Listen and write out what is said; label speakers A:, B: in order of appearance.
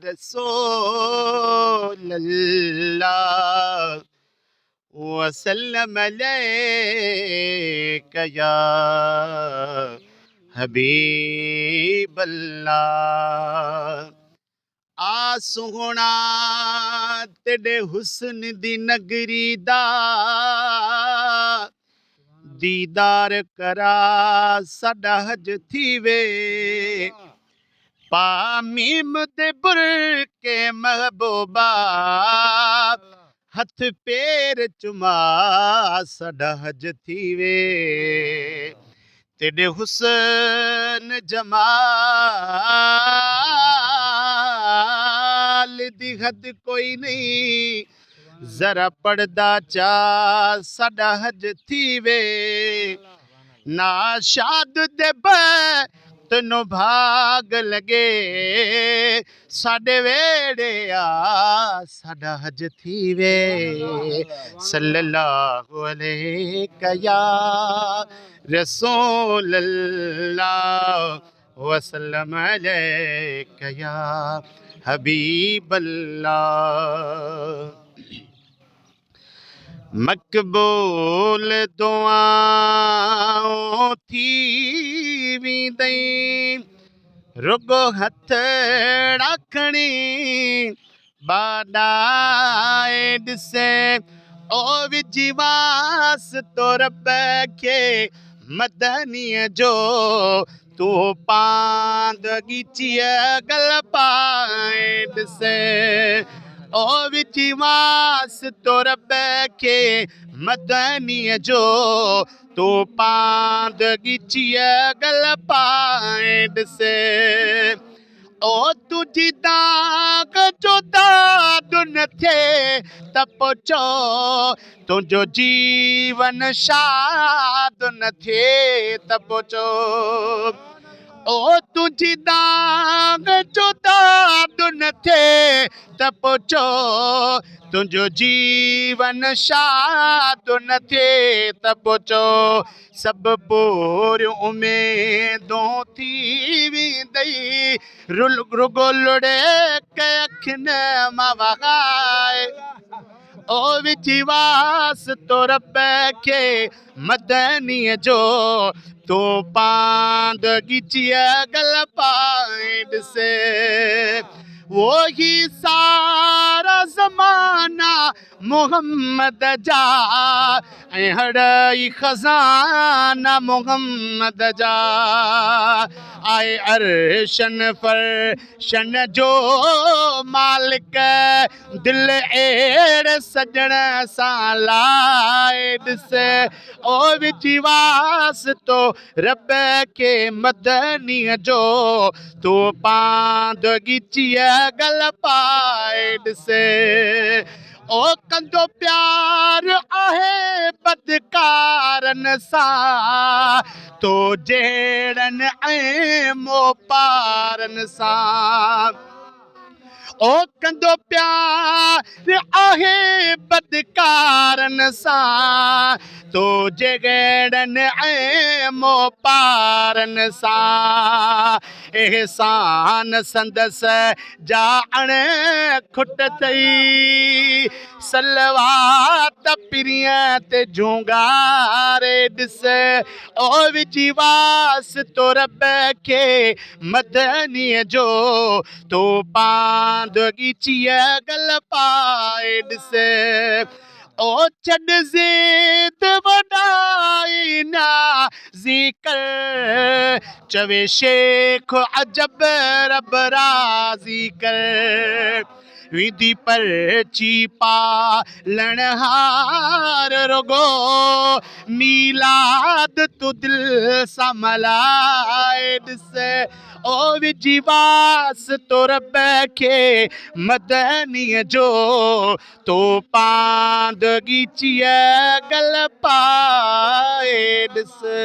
A: रसूल अल्लाह वसल्लम अलैका या हबीब अल्लाह। आ सोहना तेरे हुस्न दी नगरी दा दीदार करा साडा हज थीवे। पा मीम दे बुर के महबूबा हथ पैर चुमा साडा हज थीवे। तेरे हुस्न जमाल दी हद कोई नहीं, जरा पड़दा चा साडा हज थीवे। ना शाद दे तनो भाग लगे साडे वेड़े आ साडा हज थीवे। सल्लल्लाहु अलैका या रसूल अल्लाह वसल्लम अलैका या हबीब अल्लाह। मक़बूल दुआओं थी वींदई रुगो हथड़ा खणी बाडाए ॾिसे ओ विजवास तो रब खे मदनीअ जो तू पांद ॻीचीअ गल पाए ॾिसे ओ विजवास तो रब खे मदनीअ जो तू पांद ॻीचीअ गल पाए ॾिसे। ओ तुझी दाग जो दाद न थिए त पोइ चओ तुंहिंजो जीवन शाद न थिए त पोइ चओ। ओ तुझी दाग जो दाद न थिए त पोइ चओ तुंहिंजो जीवन शाद न थिए त पोइ चओ। सभु पूरियूं उमेदूं थी वेंदई रुगो लुड़े के अखियुनि मां वहाए ओ विजवास तो रब खे मदनीअ जो तू पांद ॻीचीअ गल पाए ॾिसे। वो ही सारा ज़माना मोहम्मद जा ऐं हड़ई खज़ाना मोहम्मद जा आए अर्शन फर्शन जो मालिक दिल अहिड़े सजण सां लाए ॾिसे ओ विजवास तो रब खे मदनीअ जो तू पांद ॻीचीअ गल पाए ॾिसे। ओ कंदो प्यार आहे बदकारनि सां तो जहिड़नि ऐं मोपारनि सां। ओ कंदो प्यार आहे बदकारनि सां तो जहिड़नि ऐं मोपारनि सां। एहसान संदसि जा अण खुट थई सलवात पिरीअ ते झूंगारे ॾिसे ओ विजवास तो रब खे मदनीअ जो तू पांद ॻीचीअ गल पाए ॾिसे। ओ छॾ ज़िद वॾाई ना ज़िकर चवे शेख अजब रब राज़ी कर। विधी पर्ची पालण हार रुगो मीलाद तू दिल सां मल्हाए ॾिसे ओ विजवास तो रब खे मदनीअ जो तो पांद ॻीचीअ गल पाए ॾिसे।